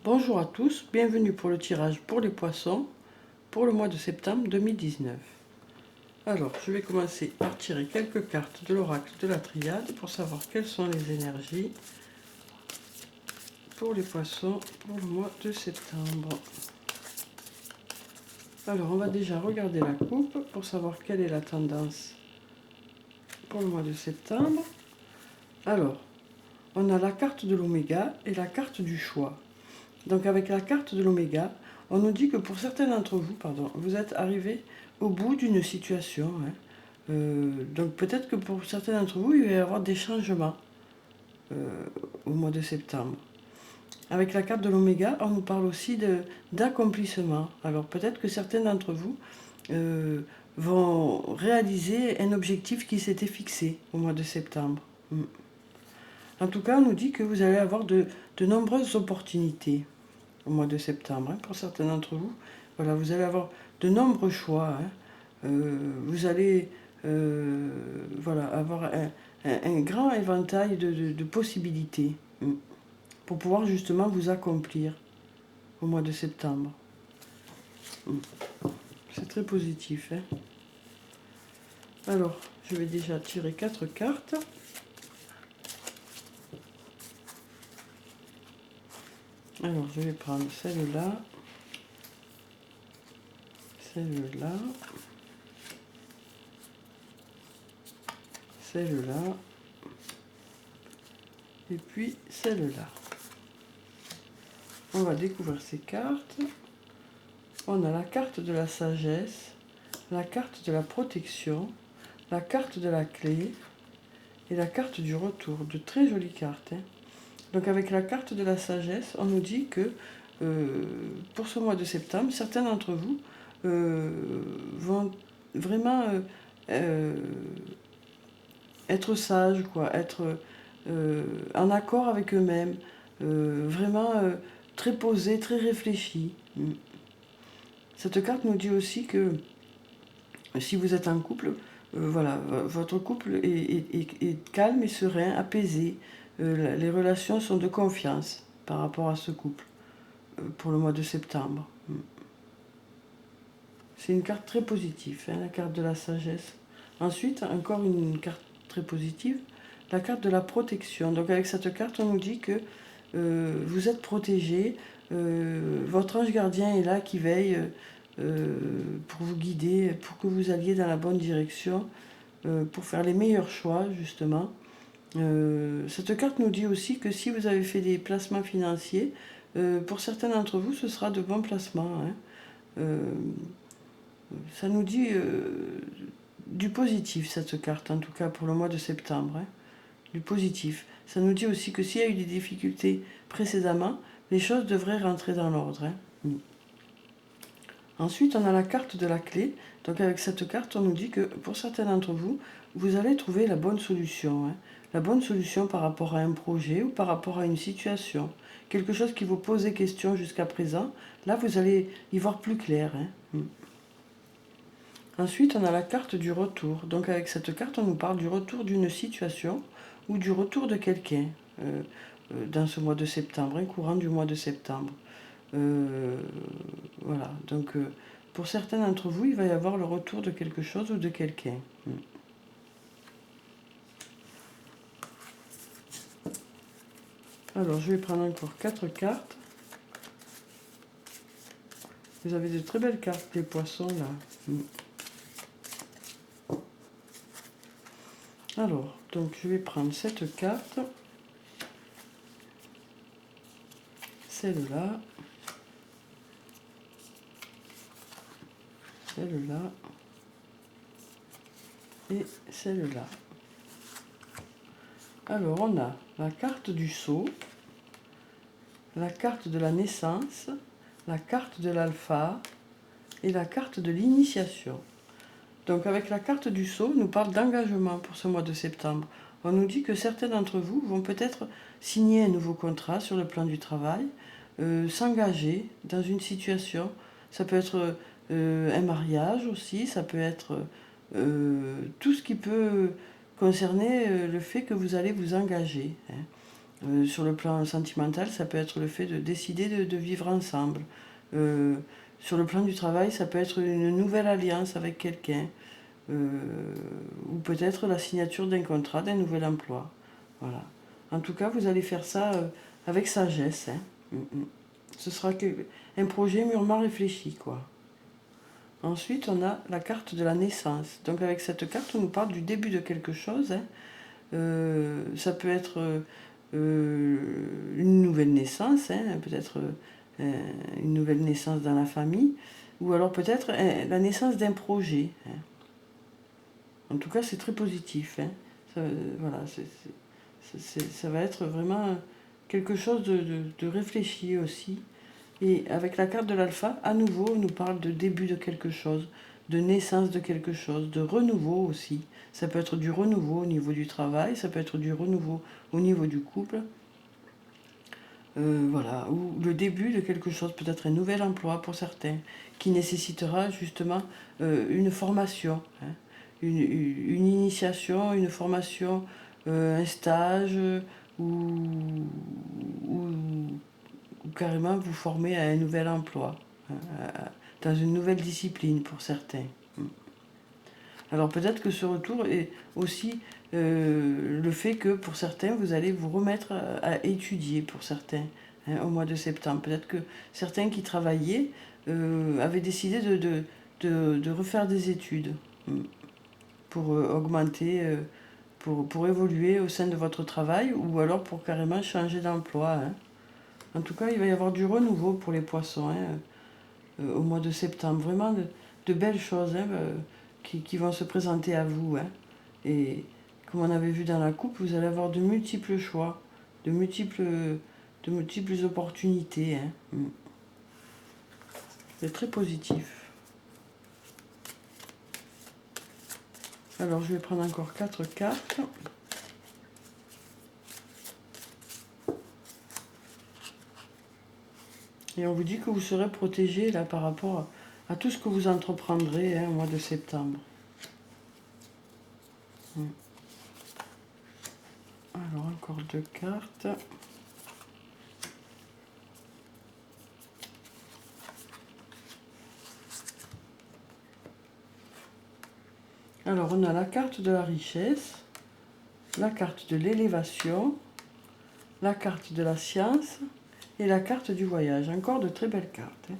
Bonjour à tous, bienvenue pour le tirage pour les poissons pour le mois de septembre 2019. Alors, je vais commencer par tirer quelques cartes de l'oracle de la triade pour savoir quelles sont les énergies pour les poissons pour le mois de septembre. Alors, on va déjà regarder la coupe pour savoir quelle est la tendance pour le mois de septembre. Alors, on a la carte de l'oméga et la carte du choix. Donc avec la carte de l'oméga, on nous dit que pour certains d'entre vous, vous êtes arrivés au bout d'une situation. Donc peut-être que pour certains d'entre vous, il va y avoir des changements au mois de septembre. Avec la carte de l'oméga, on nous parle aussi d'accomplissement. Alors peut-être que certains d'entre vous vont réaliser un objectif qui s'était fixé au mois de septembre. En tout cas, on nous dit que vous allez avoir de nombreuses opportunités au mois de septembre. Pour certains d'entre vous, voilà, vous allez avoir de nombreux choix. Vous allez voilà, avoir un grand éventail de possibilités pour pouvoir justement vous accomplir au mois de septembre. C'est très positif. Alors, je vais déjà tirer 4 cartes. Alors, je vais prendre celle-là, celle-là, celle-là, et puis celle-là. On va découvrir ces cartes. On a la carte de la sagesse, la carte de la protection, la carte de la clé et la carte du retour. De très jolies cartes. Donc avec la carte de la sagesse, on nous dit que pour ce mois de septembre, certains d'entre vous vont vraiment être sages, être en accord avec eux-mêmes, vraiment très posés, très réfléchis. Cette carte nous dit aussi que si vous êtes en couple, voilà, votre couple est calme et serein, apaisé. Les relations sont de confiance par rapport à ce couple pour le mois de septembre. C'est une carte très positive, la carte de la sagesse. Ensuite, encore une carte très positive, la carte de la protection. Donc avec cette carte, on nous dit que vous êtes protégé, votre ange gardien est là qui veille pour vous guider, pour que vous alliez dans la bonne direction, pour faire les meilleurs choix, justement. Cette carte nous dit aussi que si vous avez fait des placements financiers, pour certains d'entre vous, ce sera de bons placements. Ça nous dit du positif, cette carte, en tout cas pour le mois de septembre. Du positif. Ça nous dit aussi que s'il y a eu des difficultés précédemment, les choses devraient rentrer dans l'ordre. Ensuite, on a la carte de la clé. Donc avec cette carte, on nous dit que pour certains d'entre vous, vous allez trouver la bonne solution. La bonne solution par rapport à un projet ou par rapport à une situation. Quelque chose qui vous posait question jusqu'à présent. Là, vous allez y voir plus clair. Ensuite, on a la carte du retour. Donc avec cette carte, on nous parle du retour d'une situation ou du retour de quelqu'un dans ce mois de septembre, courant du mois de septembre. Voilà, donc pour certains d'entre vous, il va y avoir le retour de quelque chose ou de quelqu'un. Alors, je vais prendre encore 4 cartes. Vous avez de très belles cartes, les poissons, là. Alors, donc je vais prendre cette carte, celle-là, celle-là et celle-là. Alors, on a la carte du sceau, la carte de la naissance, la carte de l'alpha et la carte de l'initiation. Donc avec la carte du sceau, on nous parle d'engagement pour ce mois de septembre. On nous dit que certains d'entre vous vont peut-être signer un nouveau contrat sur le plan du travail, s'engager dans une situation. Ça peut être un mariage aussi, ça peut être tout ce qui peut concerner le fait que vous allez vous engager. Sur le plan sentimental, ça peut être le fait de décider de vivre ensemble. Sur le plan du travail, ça peut être une nouvelle alliance avec quelqu'un. Ou peut-être la signature d'un contrat, d'un nouvel emploi. Voilà. En tout cas, vous allez faire ça avec sagesse. Hein. Ce sera un projet mûrement réfléchi, quoi. Ensuite, on a la carte de la naissance. Donc avec cette carte, on nous parle du début de quelque chose. Hein. Ça peut être une nouvelle naissance, hein, peut-être une nouvelle naissance dans la famille, ou alors peut-être la naissance d'un projet. Hein. En tout cas, c'est très positif. Hein. Ça, voilà, ça va être vraiment quelque chose de réfléchi aussi. Et avec la carte de l'alpha, à nouveau, on nous parle de début de quelque chose, de naissance de quelque chose, de renouveau aussi. Ça peut être du renouveau au niveau du travail, ça peut être du renouveau au niveau du couple. Voilà, ou le début de quelque chose, peut-être un nouvel emploi pour certains, qui nécessitera justement une formation, hein, une initiation, une formation, un stage, ou, ou, ou carrément vous former à un nouvel emploi, hein, dans une nouvelle discipline pour certains. Alors peut-être que ce retour est aussi le fait que pour certains, vous allez vous remettre à étudier pour certains, hein, au mois de septembre. Peut-être que certains qui travaillaient avaient décidé de refaire des études pour augmenter, pour évoluer au sein de votre travail ou alors pour carrément changer d'emploi. Hein. En tout cas, il va y avoir du renouveau pour les poissons au mois de septembre. Vraiment de belles choses. Hein, qui vont se présenter à vous. Hein. Et comme on avait vu dans la coupe, vous allez avoir de multiples choix, de multiples opportunités. Hein. C'est très positif. Alors je vais prendre encore 4 cartes. Et on vous dit que vous serez protégé là par rapport à tout ce que vous entreprendrez au mois de septembre. Alors encore 2 cartes. Alors on a la carte de la richesse, la carte de l'élévation, la carte de la science et la carte du voyage. Encore de très belles cartes. Hein.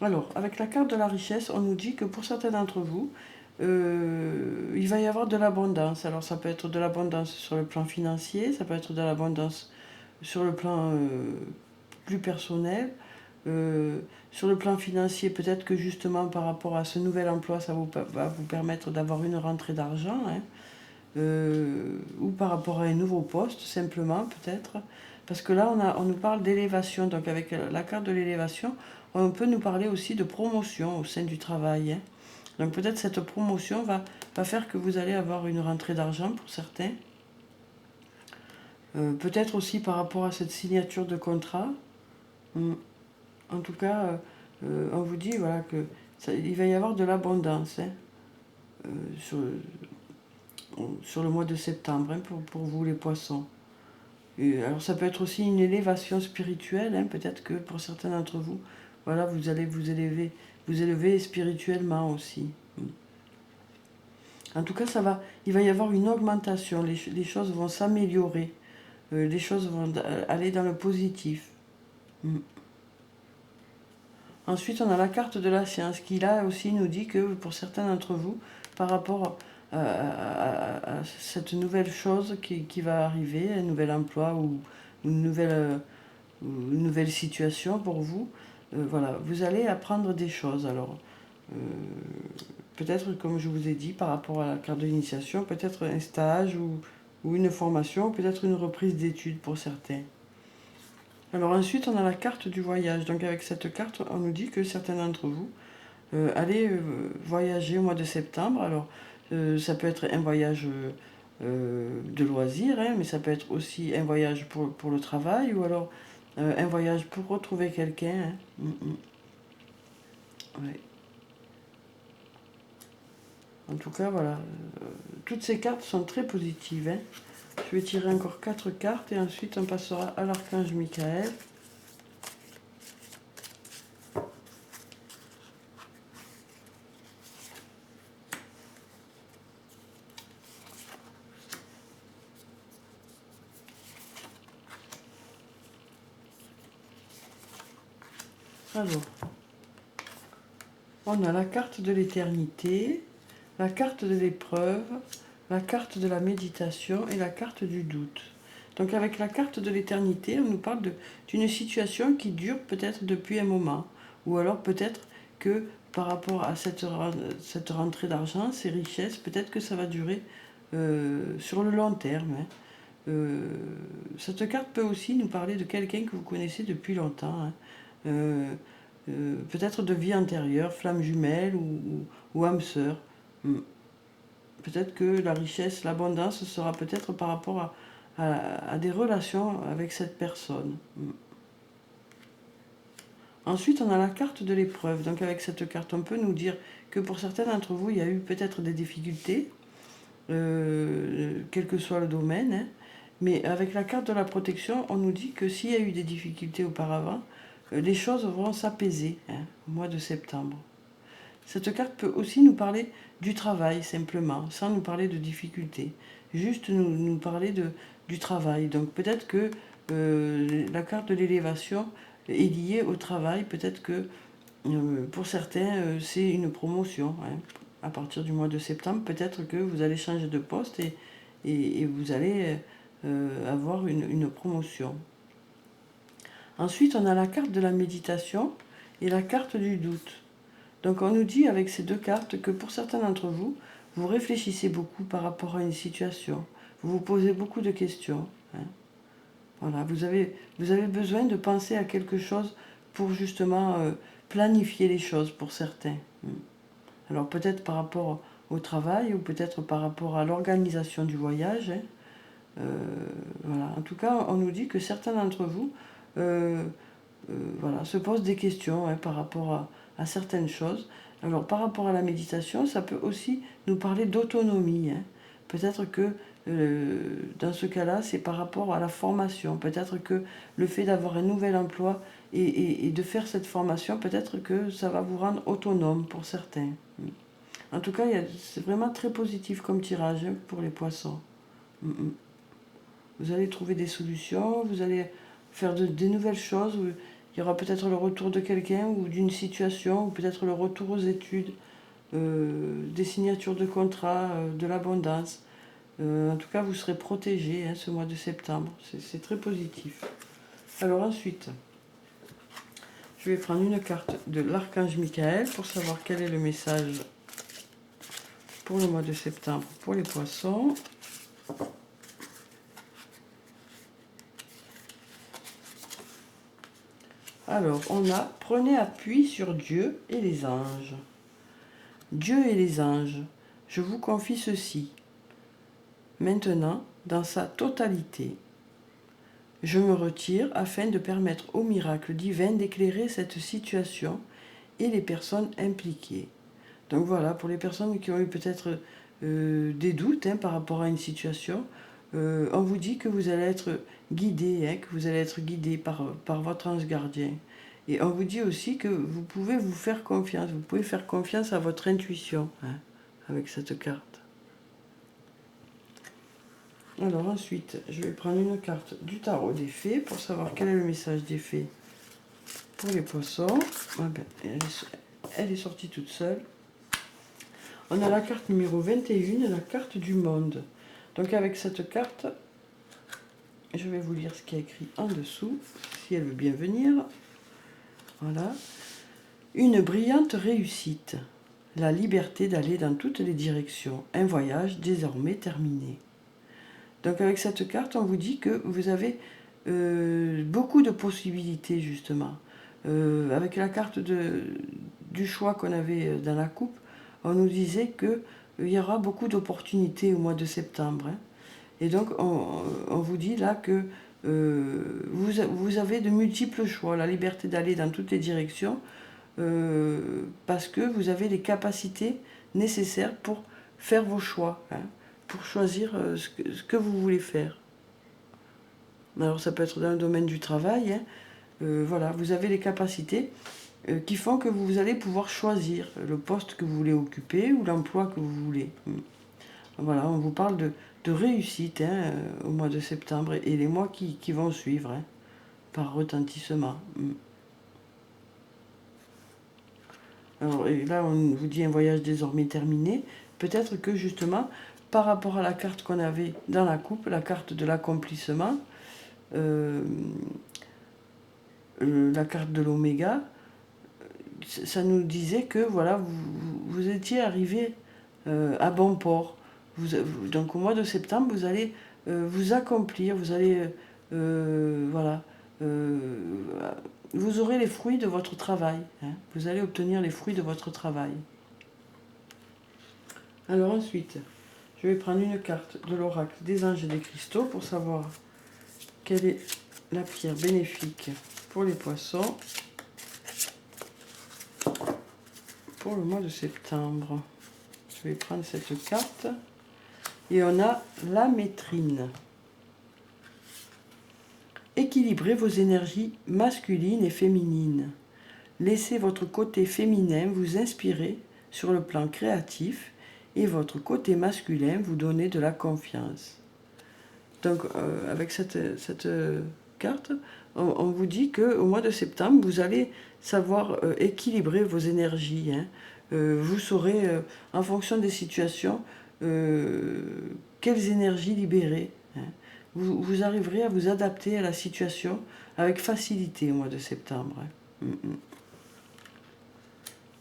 Alors, avec la carte de la richesse, on nous dit que pour certains d'entre vous, il va y avoir de l'abondance. Alors, ça peut être de l'abondance sur le plan financier, ça peut être de l'abondance sur le plan plus personnel. Sur le plan financier, peut-être que justement par rapport à ce nouvel emploi, ça va vous permettre d'avoir une rentrée d'argent. Hein. Ou par rapport à un nouveau poste, simplement, peut-être. Parce que là, on nous parle d'élévation. Donc, avec la carte de l'élévation, on peut nous parler aussi de promotion au sein du travail. Hein. Donc, peut-être cette promotion va faire que vous allez avoir une rentrée d'argent pour certains. Peut-être aussi par rapport à cette signature de contrat. En tout cas, on vous dit voilà, que il va y avoir de l'abondance hein, sur le mois de septembre hein, pour vous les poissons. Et alors ça peut être aussi une élévation spirituelle, hein, peut-être que pour certains d'entre vous, voilà, vous allez vous élever spirituellement aussi. En tout cas, il va y avoir une augmentation, les choses vont s'améliorer, les choses vont aller dans le positif. Ensuite, on a la carte de la science qui là aussi nous dit que pour certains d'entre vous, par rapport à cette nouvelle chose qui va arriver, un nouvel emploi ou une nouvelle situation pour vous, voilà, vous allez apprendre des choses. Alors, peut-être, comme je vous ai dit, par rapport à la carte de l'initiation, peut-être un stage ou une formation, peut-être une reprise d'études pour certains. Alors ensuite, on a la carte du voyage. Donc avec cette carte, on nous dit que certains d'entre vous allez voyager au mois de septembre. Alors ça peut être un voyage de loisirs, hein, mais ça peut être aussi un voyage pour le travail ou alors un voyage pour retrouver quelqu'un. Hein. Ouais. En tout cas, voilà. Toutes ces cartes sont très positives. Hein. Je vais tirer encore 4 cartes et ensuite on passera à l'archange Michael. Alors, on a la carte de l'éternité, la carte de l'épreuve, la carte de la méditation et la carte du doute. Donc avec la carte de l'éternité, on nous parle d'une situation qui dure peut-être depuis un moment. Ou alors peut-être que par rapport à cette rentrée d'argent, ces richesses, peut-être que ça va durer sur le long terme. Hein. Cette carte peut aussi nous parler de quelqu'un que vous connaissez depuis longtemps. Hein. Peut-être de vie antérieure, flamme jumelle ou âme sœur. Peut-être que la richesse, l'abondance sera peut-être par rapport à des relations avec cette personne. Ensuite, on a la carte de l'épreuve. Donc avec cette carte, on peut nous dire que pour certains d'entre vous, il y a eu peut-être des difficultés, quel que soit le domaine. Hein. Mais avec la carte de la protection, on nous dit que s'il y a eu des difficultés auparavant, les choses vont s'apaiser au mois de septembre. Cette carte peut aussi nous parler du travail, simplement, sans nous parler de difficultés. Juste nous parler du travail. Donc peut-être que la carte de l'élévation est liée au travail. Peut-être que pour certains, c'est une promotion. Hein. À partir du mois de septembre, peut-être que vous allez changer de poste et vous allez avoir une promotion. Ensuite, on a la carte de la méditation et la carte du doute. Donc on nous dit avec ces deux cartes que pour certains d'entre vous, vous réfléchissez beaucoup par rapport à une situation. Vous vous posez beaucoup de questions. Hein. Voilà, vous avez besoin de penser à quelque chose pour justement planifier les choses pour certains. Alors peut-être par rapport au travail ou peut-être par rapport à l'organisation du voyage. Hein. Voilà. En tout cas, on nous dit que certains d'entre vous voilà, se posent des questions hein, par rapport à certaines choses. Alors par rapport à la méditation, ça peut aussi nous parler d'autonomie. Hein. Peut-être que dans ce cas-là, c'est par rapport à la formation. Peut-être que le fait d'avoir un nouvel emploi et de faire cette formation, peut-être que ça va vous rendre autonome pour certains. En tout cas, c'est vraiment très positif comme tirage hein, pour les poissons. Vous allez trouver des solutions, vous allez faire des nouvelles choses. Il y aura peut-être le retour de quelqu'un ou d'une situation, ou peut-être le retour aux études, des signatures de contrats, de l'abondance. En tout cas, vous serez protégé hein, ce mois de septembre. C'est très positif. Alors ensuite, je vais prendre une carte de l'archange Michael pour savoir quel est le message pour le mois de septembre pour les poissons. Alors, on a « Prenez appui sur Dieu et les anges ». Dieu et les anges, je vous confie ceci. Maintenant, dans sa totalité, je me retire afin de permettre au miracle divin d'éclairer cette situation et les personnes impliquées. Donc voilà, pour les personnes qui ont eu peut-être des doutes hein, par rapport à une situation, on vous dit que vous allez être guidé, hein, que vous allez être guidé par votre ange gardien. Et on vous dit aussi que vous pouvez vous faire confiance, vous pouvez faire confiance à votre intuition hein, avec cette carte. Alors ensuite, je vais prendre une carte du tarot des fées pour savoir quel est le message des fées pour les poissons. Ah ben, elle est sortie toute seule. On a la carte numéro 21, la carte du monde. Donc avec cette carte, je vais vous lire ce qui est écrit en dessous, si elle veut bien venir. Voilà. Une brillante réussite. La liberté d'aller dans toutes les directions. Un voyage désormais terminé. Donc avec cette carte, on vous dit que vous avez beaucoup de possibilités justement. Avec la carte du choix qu'on avait dans la coupe, on nous disait qu'il y aura beaucoup d'opportunités au mois de septembre. Hein. Et donc on vous dit là que vous avez de multiples choix, la liberté d'aller dans toutes les directions, parce que vous avez les capacités nécessaires pour faire vos choix. Hein. pour choisir ce que vous voulez faire. Alors ça peut être dans le domaine du travail, hein. Voilà, vous avez les capacités qui font que vous allez pouvoir choisir le poste que vous voulez occuper ou l'emploi que vous voulez. Voilà, on vous parle de réussite, hein, au mois de septembre et les mois qui vont suivre, hein, par retentissement. Alors, et là, on vous dit un voyage désormais terminé. Peut-être que justement, par rapport à la carte qu'on avait dans la coupe, la carte de l'accomplissement, la carte de l'oméga, ça nous disait que voilà, vous étiez arrivé à bon port. Donc au mois de septembre, vous allez vous accomplir, vous allez voilà, vous aurez les fruits de votre travail, hein. Vous allez obtenir les fruits de votre travail. Alors ensuite, je vais prendre une carte de l'oracle des anges et des cristaux pour savoir quelle est la pierre bénéfique pour les poissons pour le mois de septembre. Je vais prendre cette carte et on a la métrine. Équilibrez vos énergies masculines et féminines. Laissez votre côté féminin vous inspirer sur le plan créatif et votre côté masculin vous donner de la confiance. Donc avec cette carte, on vous dit qu'au mois de septembre, vous allez savoir équilibrer vos énergies, hein. Vous saurez, en fonction des situations, quelles énergies libérer, hein. Vous arriverez à vous adapter à la situation avec facilité au mois de septembre, hein.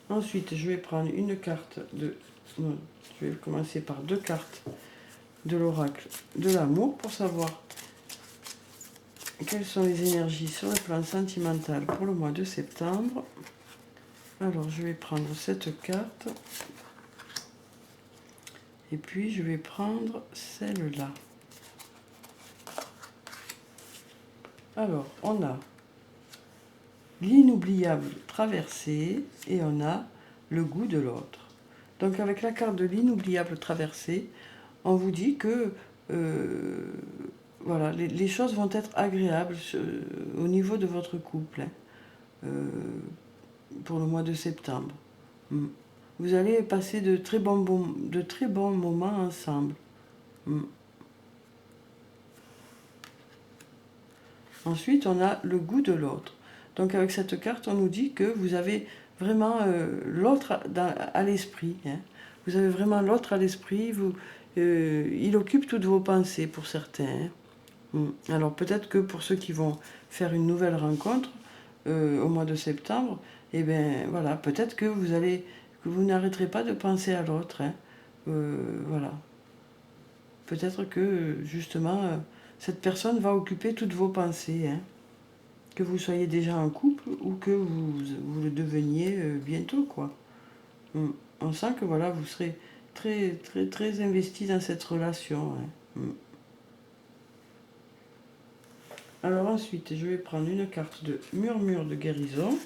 Ensuite, je vais prendre une carte de... Non, je vais commencer par 2 cartes de l'oracle de l'amour pour savoir quelles sont les énergies sur le plan sentimental pour le mois de septembre. Alors, je vais prendre cette carte. Et puis, je vais prendre celle-là. Alors, on a l'inoubliable traversée et on a le goût de l'autre. Donc, avec la carte de l'inoubliable traversée, on vous dit que voilà, les choses vont être agréables au niveau de votre couple, hein, pour le mois de septembre. Vous allez passer de très bons moments ensemble. Ensuite, on a le goût de l'autre. Donc avec cette carte, on nous dit que vous avez vraiment l'autre à l'esprit, hein. Vous avez vraiment l'autre à l'esprit. Il occupe toutes vos pensées pour certains, hein. Alors peut-être que pour ceux qui vont faire une nouvelle rencontre au mois de septembre, eh bien voilà, peut-être que vous n'arrêterez pas de penser à l'autre, hein. Voilà. Peut-être que justement cette personne va occuper toutes vos pensées, hein. Que vous soyez déjà en couple ou que vous le deveniez bientôt, quoi. On sent que voilà, vous serez très très très investi dans cette relation, hein. Alors ensuite, je vais prendre une carte de murmure de guérison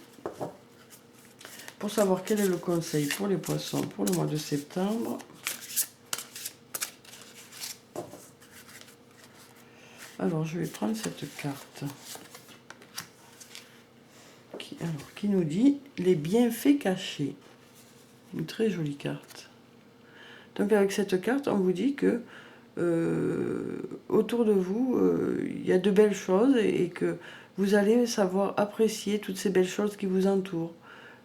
pour savoir quel est le conseil pour les poissons pour le mois de septembre. Alors je vais prendre cette carte qui nous dit les bienfaits cachés. Une très jolie carte. Donc avec cette carte, on vous dit que autour de vous, il y a de belles choses et que vous allez savoir apprécier toutes ces belles choses qui vous entourent.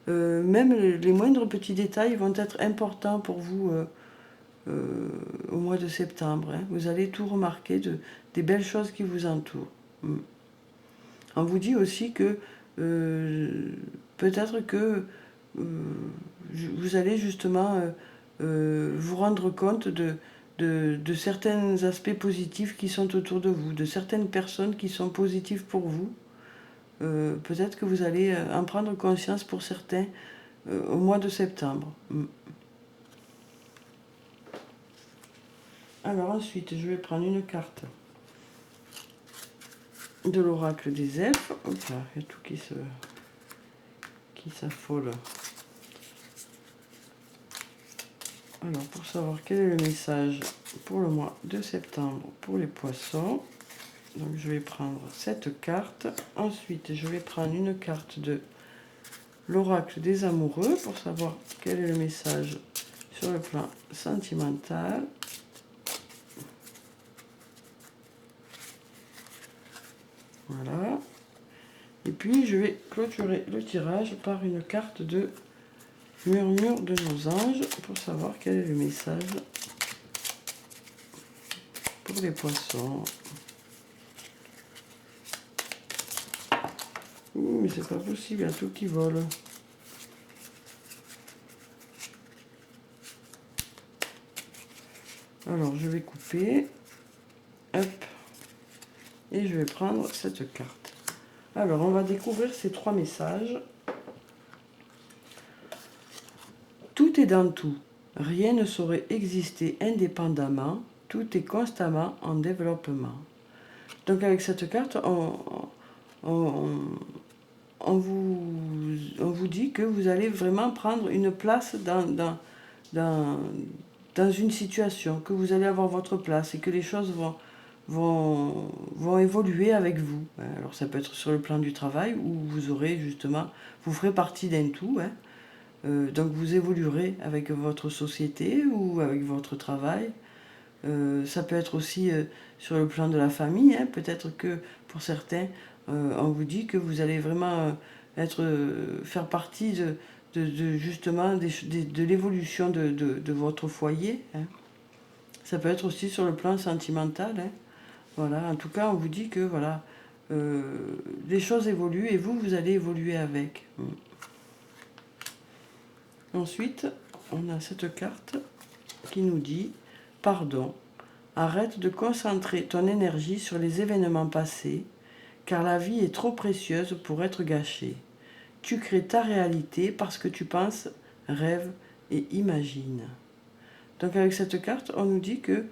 Même les moindres petits détails vont être importants pour vous au mois de septembre, hein. Vous allez tout remarquer des belles choses qui vous entourent. On vous dit aussi que peut-être que vous allez justement vous rendre compte de certains aspects positifs qui sont autour de vous, de certaines personnes qui sont positives pour vous. Peut-être que vous allez en prendre conscience pour certains au mois de septembre. Alors ensuite, je vais prendre une carte de l'oracle des elfes. Hop là, il y a tout qui s'affole. Alors, pour savoir quel est le message pour le mois de septembre pour les poissons. Donc je vais prendre cette carte. Ensuite, je vais prendre une carte de l'oracle des amoureux pour savoir quel est le message sur le plan sentimental. Voilà. Et puis je vais clôturer le tirage par une carte de murmure de nos anges pour savoir quel est le message pour les poissons. Ouh, mais c'est pas possible, il y a tout qui vole. Alors je vais couper. Hop. Et je vais prendre cette carte. Alors on va découvrir ces 3 messages. Tout est dans tout. Rien ne saurait exister indépendamment. Tout est constamment en développement. Donc avec cette carte, on vous dit que vous allez vraiment prendre une place dans une situation, que vous allez avoir votre place et que les choses vont évoluer avec vous. Alors ça peut être sur le plan du travail où vous aurez justement, vous ferez partie d'un tout. Donc vous évoluerez avec votre société ou avec votre travail. Ça peut être aussi sur le plan de la famille. Peut-être que pour certains, on vous dit que vous allez vraiment faire partie justement de l'évolution de votre foyer. Ça peut être aussi sur le plan sentimental. Voilà, en tout cas, on vous dit que voilà, les choses évoluent et vous allez évoluer avec. Ensuite, on a cette carte qui nous dit « Pardon, arrête de concentrer ton énergie sur les événements passés, car la vie est trop précieuse pour être gâchée. Tu crées ta réalité parce que tu penses, rêves et imagines. » Donc avec cette carte, on nous dit que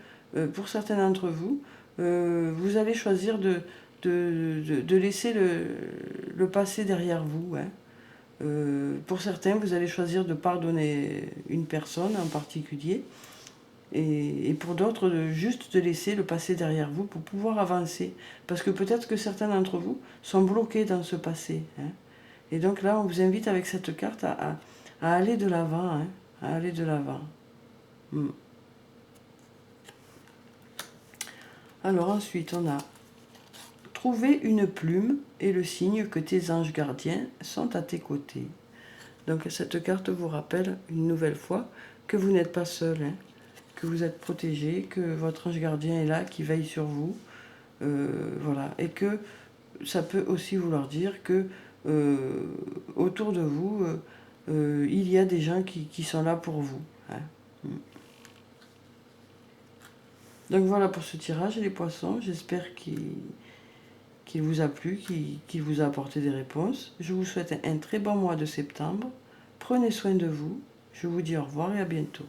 pour certains d'entre vous, vous allez choisir de laisser le passé derrière vous. Pour certains, vous allez choisir de pardonner une personne en particulier. Et pour d'autres, juste de laisser le passé derrière vous pour pouvoir avancer. Parce que peut-être que certains d'entre vous sont bloqués dans ce passé. Et donc là, on vous invite avec cette carte à aller de l'avant. À aller de l'avant. Alors ensuite, on a trouvé une plume et le signe que tes anges gardiens sont à tes côtés. Donc cette carte vous rappelle une nouvelle fois que vous n'êtes pas seul, que vous êtes protégé, que votre ange gardien est là, qui veille sur vous. Voilà. Et que ça peut aussi vouloir dire que autour de vous, il y a des gens qui sont là pour vous. Donc voilà pour ce tirage, les poissons. J'espère qu'il vous a plu, qu'il vous a apporté des réponses. Je vous souhaite un très bon mois de septembre. Prenez soin de vous. Je vous dis au revoir et à bientôt.